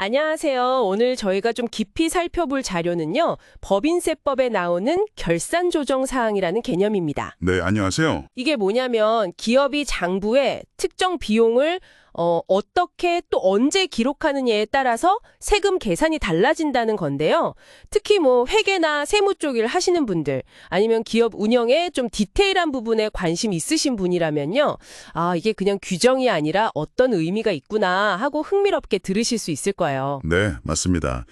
안녕하세요. 오늘 저희가 좀 깊이 살펴볼 자료는요, 법인세법에 나오는 결산 조정 사항이라는 개념입니다. 네, 안녕하세요. 이게 뭐냐면 기업이 장부에 특정 비용을 어떻게 또 언제 기록하느냐에 따라서 세금 계산이 달라진다는 건데요. 특히 뭐 회계나 세무 쪽 일 하시는 분들, 아니면 기업 운영에 좀 디테일한 부분에 관심 있으신 분이라면요. 아, 이게 그냥 규정이 아니라 어떤 의미가 있구나 하고 흥미롭게 들으실 수 있을 거예요. 네, 맞습니다.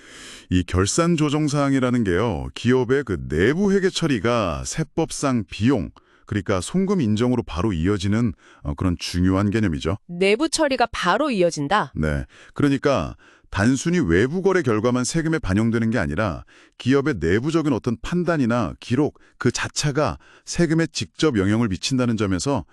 이 결산 조정 사항이라는 게요. 기업의 그 내부 회계 처리가 세법상 비용, 그러니까 송금 인정으로 바로 이어지는 그런 중요한 개념이죠. 내부 처리가 바로 이어진다? 네, 그러니까 단순히 외부 거래 결과만 세금에 반영되는 게 아니라 기업의 내부적인 어떤 판단이나 기록 그 자체가 세금에 직접 영향을 미친다는 점에서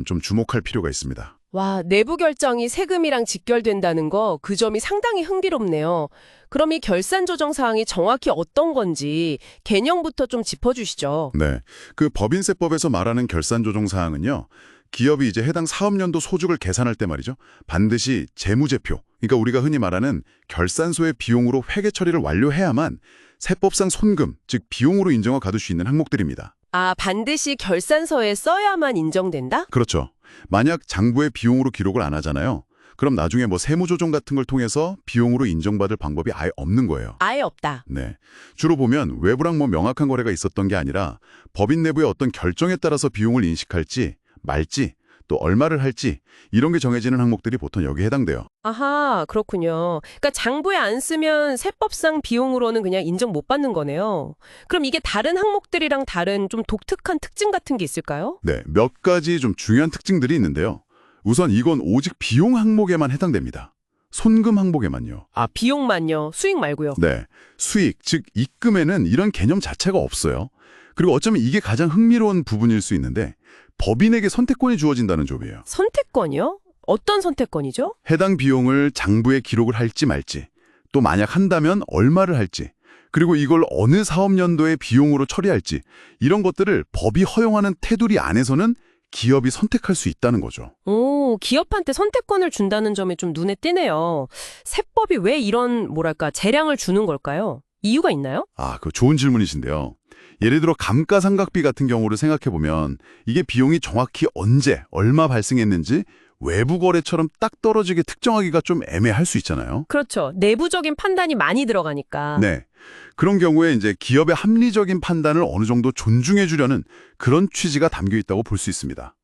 좀 주목할 필요가 있습니다. 와, 내부 결정이 세금이랑 직결된다는 거, 그 점이 상당히 흥미롭네요. 그럼 이 결산 조정 사항이 정확히 어떤 건지 개념부터 좀 짚어주시죠. 네, 그 법인세법에서 말하는 결산 조정 사항은요. 기업이 이제 해당 사업연도 소득을 계산할 때 말이죠. 반드시 재무제표, 그러니까 우리가 흔히 말하는 결산서의 비용으로 회계 처리를 완료해야만 세법상 손금, 즉 비용으로 인정을 받을 수 있는 항목들입니다. 아, 반드시 결산서에 써야만 인정된다? 그렇죠. 만약 장부에 비용으로 기록을 안 하잖아요. 그럼 나중에 뭐 세무조정 같은 걸 통해서 비용으로 인정받을 방법이 아예 없는 거예요. 아예 없다. 네. 주로 보면 외부랑 뭐 명확한 거래가 있었던 게 아니라 법인 내부의 어떤 결정에 따라서 비용을 인식할지 말지 또 얼마를 할지 이런 게 정해지는 항목들이 보통 여기에 해당돼요. 아하, 그렇군요. 그러니까 장부에 안 쓰면 세법상 비용으로는 그냥 인정 못 받는 거네요. 그럼 이게 다른 항목들이랑 다른 좀 독특한 특징 같은 게 있을까요? 네, 몇 가지 좀 중요한 특징들이 있는데요. 우선 이건 오직 비용 항목에만 해당됩니다. 손금 항목에만요. 아, 비용만요. 수익 말고요. 네, 수익, 즉 입금에는 이런 개념 자체가 없어요. 그리고 어쩌면 이게 가장 흥미로운 부분일 수 있는데 법인에게 선택권이 주어진다는 점이에요. 선택권이요? 어떤 선택권이죠? 해당 비용을 장부에 기록을 할지 말지, 또 만약 한다면 얼마를 할지, 그리고 이걸 어느 사업연도의 비용으로 처리할지 이런 것들을 법이 허용하는 테두리 안에서는 기업이 선택할 수 있다는 거죠. 오, 기업한테 선택권을 준다는 점이 좀 눈에 띄네요. 세법이 왜 이런, 뭐랄까, 재량을 주는 걸까요? 이유가 있나요? 아, 그 좋은 질문이신데요. 예를 들어 감가상각비 같은 경우를 생각해보면 이게 비용이 정확히 언제, 얼마 발생했는지 외부 거래처럼 딱 떨어지게 특정하기가 좀 애매할 수 있잖아요. 그렇죠. 내부적인 판단이 많이 들어가니까. 네. 그런 경우에 이제 기업의 합리적인 판단을 어느 정도 존중해 주려는 그런 취지가 담겨 있다고 볼 수 있습니다.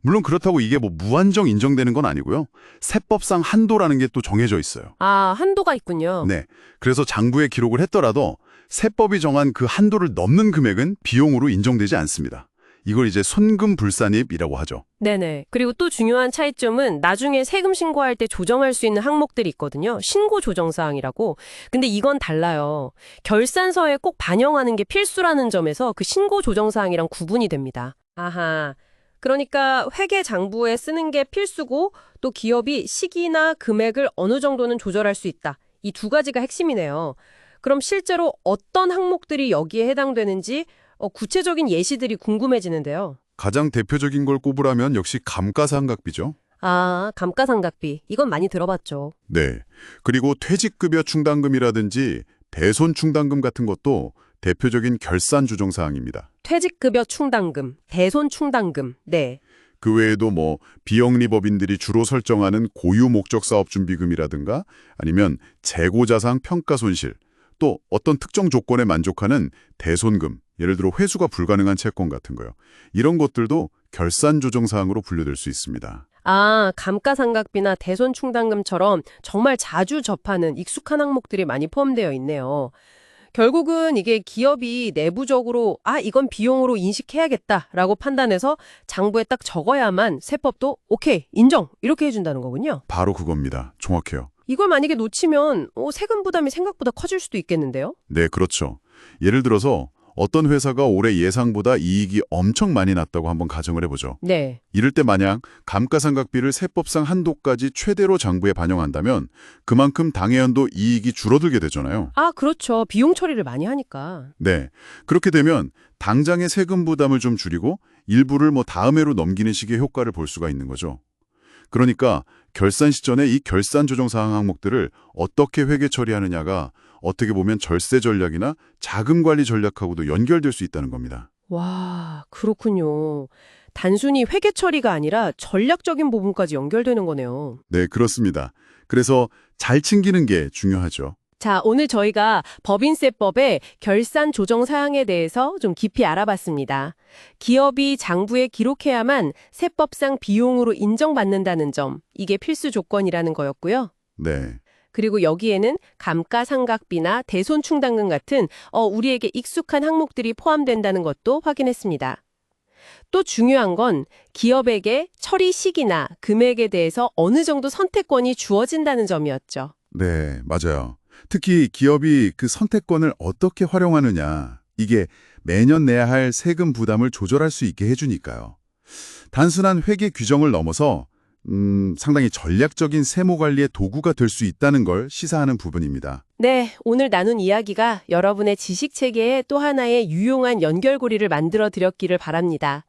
물론 그렇다고 이게 뭐 무한정 인정되는 건 아니고요. 세법상 한도라는 게 또 정해져 있어요. 아, 한도가 있군요. 네. 그래서 장부에 기록을 했더라도 세법이 정한 그 한도를 넘는 금액은 비용으로 인정되지 않습니다. 이걸 이제 손금불산입이라고 하죠. 네네. 그리고 또 중요한 차이점은 나중에 세금 신고할 때 조정할 수 있는 항목들이 있거든요. 신고 조정 사항이라고. 근데 이건 달라요. 결산서에 꼭 반영하는 게 필수라는 점에서 그 신고 조정 사항이랑 구분이 됩니다. 아하. 그러니까 회계 장부에 쓰는 게 필수고 또 기업이 시기나 금액을 어느 정도는 조절할 수 있다. 이 두 가지가 핵심이네요. 그럼 실제로 어떤 항목들이 여기에 해당되는지 구체적인 예시들이 궁금해지는데요. 가장 대표적인 걸 꼽으라면 역시 감가상각비죠. 아, 감가상각비. 이건 많이 들어봤죠. 네. 그리고 퇴직급여 충당금이라든지 대손충당금 같은 것도 대표적인 결산 조정 사항입니다. 퇴직급여 충당금, 대손 충당금. 네. 그 외에도 뭐 비영리법인들이 주로 설정하는 고유 목적 사업 준비금이라든가 아니면 재고자산 평가 손실, 또 어떤 특정 조건에 만족하는 대손금, 예를 들어 회수가 불가능한 채권 같은 거요. 이런 것들도 결산 조정 사항으로 분류될 수 있습니다. 아, 감가상각비나 대손 충당금처럼 정말 자주 접하는 익숙한 항목들이 많이 포함되어 있네요. 결국은 이게 기업이 내부적으로 이건 비용으로 인식해야겠다라고 판단해서 장부에 딱 적어야만 세법도 오케이, 인정 이렇게 해준다는 거군요. 바로 그겁니다. 정확해요. 이걸 만약에 놓치면 세금 부담이 생각보다 커질 수도 있겠는데요? 네, 그렇죠. 예를 들어서 어떤 회사가 올해 예상보다 이익이 엄청 많이 났다고 한번 가정을 해보죠. 네. 이럴 때 만약 감가상각비를 세법상 한도까지 최대로 장부에 반영한다면 그만큼 당해연도 이익이 줄어들게 되잖아요. 아, 그렇죠. 비용 처리를 많이 하니까. 네. 그렇게 되면 당장의 세금 부담을 좀 줄이고 일부를 뭐 다음 해로 넘기는 식의 효과를 볼 수가 있는 거죠. 그러니까 결산 시점에 이 결산 조정 사항 항목들을 어떻게 회계 처리하느냐가 어떻게 보면 절세 전략이나 자금 관리 전략하고도 연결될 수 있다는 겁니다. 와, 그렇군요. 단순히 회계 처리가 아니라 전략적인 부분까지 연결되는 거네요. 네, 그렇습니다. 그래서 잘 챙기는 게 중요하죠. 자, 오늘 저희가 법인세법의 결산 조정 사항에 대해서 좀 깊이 알아봤습니다. 기업이 장부에 기록해야만 세법상 비용으로 인정받는다는 점, 이게 필수 조건이라는 거였고요. 네. 그리고 여기에는 감가상각비나 대손충당금 같은 우리에게 익숙한 항목들이 포함된다는 것도 확인했습니다. 또 중요한 건 기업에게 처리 시기나 금액에 대해서 어느 정도 선택권이 주어진다는 점이었죠. 네, 맞아요. 특히 기업이 그 선택권을 어떻게 활용하느냐, 이게 매년 내야 할 세금 부담을 조절할 수 있게 해주니까요. 단순한 회계 규정을 넘어서 상당히 전략적인 세무 관리의 도구가 될 수 있다는 걸 시사하는 부분입니다. 네, 오늘 나눈 이야기가 여러분의 지식 체계에 또 하나의 유용한 연결고리를 만들어 드렸기를 바랍니다.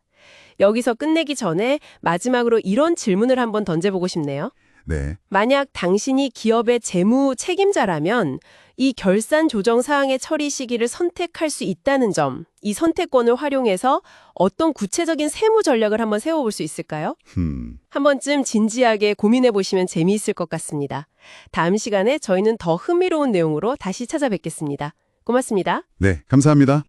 여기서 끝내기 전에 마지막으로 이런 질문을 한번 던져보고 싶네요. 네. 만약 당신이 기업의 재무 책임자라면 이 결산 조정 사항의 처리 시기를 선택할 수 있다는 점, 이 선택권을 활용해서 어떤 구체적인 세무 전략을 한번 세워볼 수 있을까요? 한 번쯤 진지하게 고민해 보시면 재미있을 것 같습니다. 다음 시간에 저희는 더 흥미로운 내용으로 다시 찾아뵙겠습니다. 고맙습니다. 네, 감사합니다.